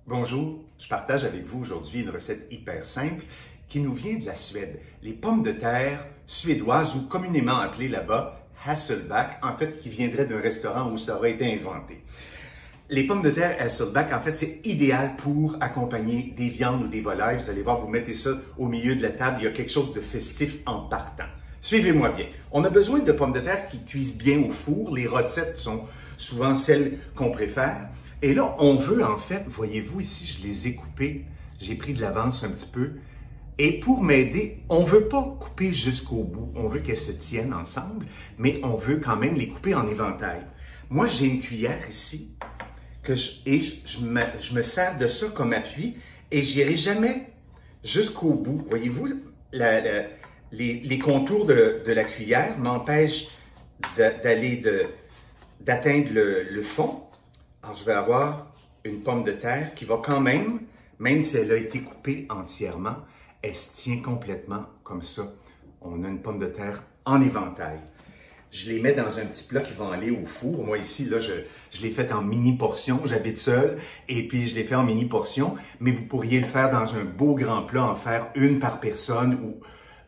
Bonjour, je partage avec vous aujourd'hui une recette hyper simple qui nous vient de la Suède. Les pommes de terre suédoises ou communément appelées là-bas Hasselback, en fait qui viendraient d'un restaurant où ça aurait été inventé. Les pommes de terre Hasselback, en fait, c'est idéal pour accompagner des viandes ou des volailles. Vous allez voir, vous mettez ça au milieu de la table, il y a quelque chose de festif en partant. Suivez-moi bien. On a besoin de pommes de terre qui cuisent bien au four. Les recettes sont souvent celles qu'on préfère. Et là, on veut en fait, voyez-vous ici, je les ai coupées. J'ai pris de l'avance un petit peu. Et pour m'aider, on ne veut pas couper jusqu'au bout. On veut qu'elles se tiennent ensemble, mais on veut quand même les couper en éventail. Moi, j'ai une cuillère ici je me sers de ça comme appui et j'irai jamais jusqu'au bout. Voyez-vous, les contours de la cuillère m'empêchent d'atteindre le fond. Alors, je vais avoir une pomme de terre qui va quand même si elle a été coupée entièrement, elle se tient complètement comme ça. On a une pomme de terre en éventail. Je les mets dans un petit plat qui va aller au four. Moi, ici, là, je l'ai fait en mini portions. J'habite seul et puis je l'ai fait en mini portions. Mais vous pourriez le faire dans un beau grand plat, en faire une par personne ou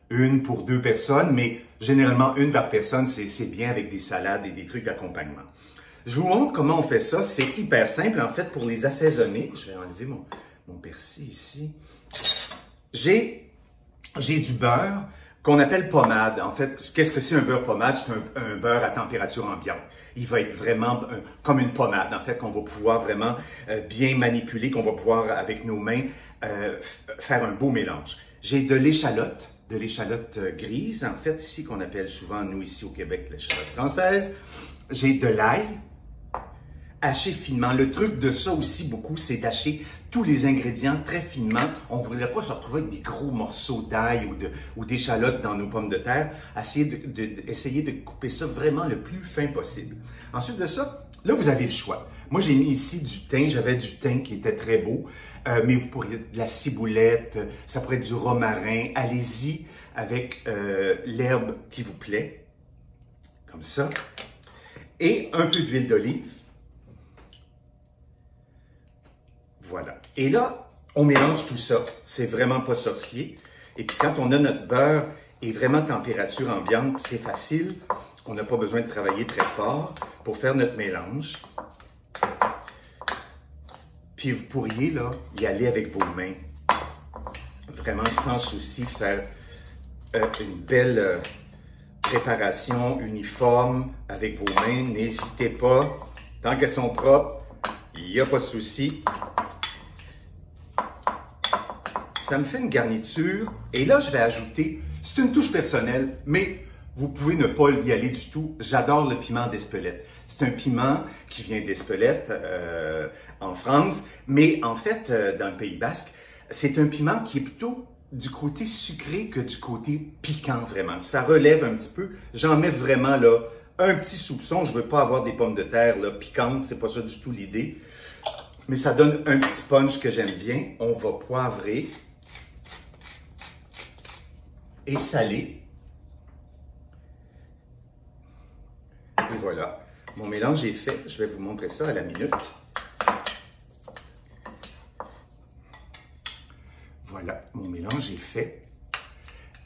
une pour deux personnes. Mais généralement, une par personne, c'est bien avec des salades et des trucs d'accompagnement. Je vous montre comment on fait ça. C'est hyper simple, en fait, pour les assaisonner. Je vais enlever mon persil ici. J'ai du beurre qu'on appelle pommade. En fait, qu'est-ce que c'est un beurre pommade? C'est un beurre à température ambiante. Il va être vraiment comme une pommade, en fait, qu'on va pouvoir vraiment bien manipuler, qu'on va pouvoir, avec nos mains, faire un beau mélange. J'ai de l'échalote grise, en fait, ici, qu'on appelle souvent, nous, ici au Québec, l'échalote française. J'ai de l'ail haché finement. Le truc de ça aussi beaucoup, c'est d'hacher tous les ingrédients très finement. On ne voudrait pas se retrouver avec des gros morceaux d'ail ou d'échalote dans nos pommes de terre. Essayer de couper ça vraiment le plus fin possible. Ensuite de ça, là, vous avez le choix. Moi, j'ai mis ici du thym. J'avais du thym qui était très beau, mais vous pourriez de la ciboulette, ça pourrait être du romarin. Allez-y avec l'herbe qui vous plaît, comme ça. Et un peu d'huile d'olive. Voilà. Et là, on mélange tout ça. C'est vraiment pas sorcier. Et puis quand on a notre beurre et vraiment température ambiante, c'est facile. On n'a pas besoin de travailler très fort pour faire notre mélange. Puis vous pourriez là y aller avec vos mains. Vraiment sans souci, faire une belle préparation uniforme avec vos mains. N'hésitez pas. Tant qu'elles sont propres, il n'y a pas de souci. Ça me fait une garniture. Et là, je vais ajouter, c'est une touche personnelle, mais vous pouvez ne pas y aller du tout. J'adore le piment d'Espelette. C'est un piment qui vient d'Espelette en France, mais en fait, dans le Pays Basque, c'est un piment qui est plutôt du côté sucré que du côté piquant, vraiment. Ça relève un petit peu. J'en mets vraiment là un petit soupçon. Je ne veux pas avoir des pommes de terre là, piquantes, c'est pas ça du tout l'idée. Mais ça donne un petit punch que j'aime bien. On va poivrer et saler. Et voilà, mon mélange est fait. Je vais vous montrer ça à la minute. Voilà, mon mélange est fait.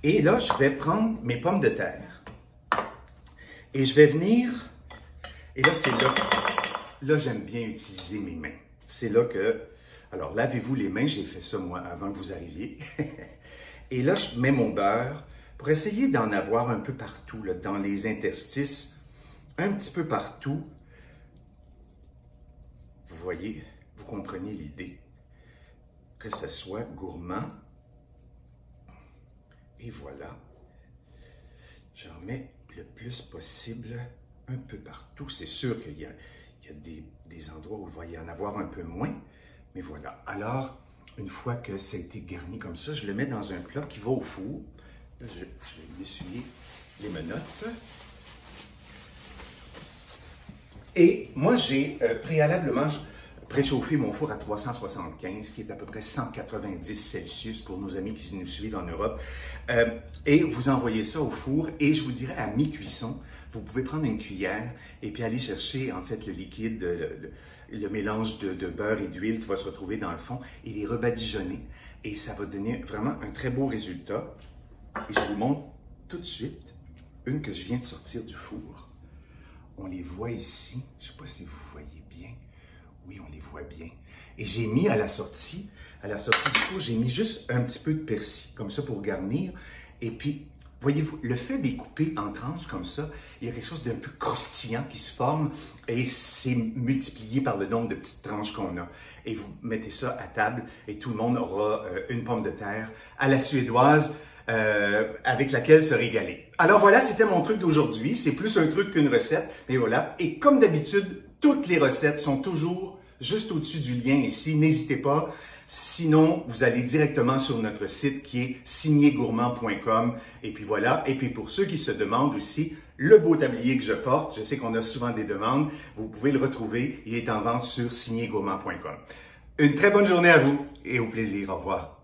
Et là, je vais prendre mes pommes de terre. Et je vais venir... Et là, c'est là... Là, j'aime bien utiliser mes mains. C'est là que... Alors, lavez-vous les mains. J'ai fait ça, moi, avant que vous arriviez. Et là, je mets mon beurre pour essayer d'en avoir un peu partout, là, dans les interstices, un petit peu partout. Vous voyez, vous comprenez l'idée. Que ce soit gourmand. Et voilà. J'en mets le plus possible un peu partout. C'est sûr qu'il y a des endroits où il va y en avoir un peu moins. Mais voilà. Alors, une fois que ça a été garni comme ça, je le mets dans un plat qui va au four. Là, je vais m'essuyer les menottes. Et moi, j'ai préalablement préchauffé mon four à 375, qui est à peu près 190 Celsius pour nos amis qui nous suivent en Europe. Et vous envoyez ça au four et je vous dirais à mi-cuisson, vous pouvez prendre une cuillère et puis aller chercher en fait le liquide, le mélange de beurre et d'huile qui va se retrouver dans le fond et les rebadigeonner. Et ça va donner vraiment un très beau résultat. Et je vous montre tout de suite une que je viens de sortir du four. On les voit ici. Je ne sais pas si vous voyez bien. Oui, on les voit bien. Et j'ai mis à la sortie du four, j'ai mis juste un petit peu de persil, comme ça pour garnir. Et puis, voyez-vous, le fait de les couper en tranches comme ça, il y a quelque chose d'un peu croustillant qui se forme et c'est multiplié par le nombre de petites tranches qu'on a. Et vous mettez ça à table et tout le monde aura une pomme de terre à la suédoise avec laquelle se régaler. Alors voilà, c'était mon truc d'aujourd'hui. C'est plus un truc qu'une recette, mais voilà. Et comme d'habitude, toutes les recettes sont toujours juste au-dessus du lien ici. N'hésitez pas. Sinon, vous allez directement sur notre site qui est signégourmand.com. Et puis voilà. Et puis pour ceux qui se demandent aussi, le beau tablier que je porte, je sais qu'on a souvent des demandes, vous pouvez le retrouver. Il est en vente sur signégourmand.com. Une très bonne journée à vous et au plaisir. Au revoir.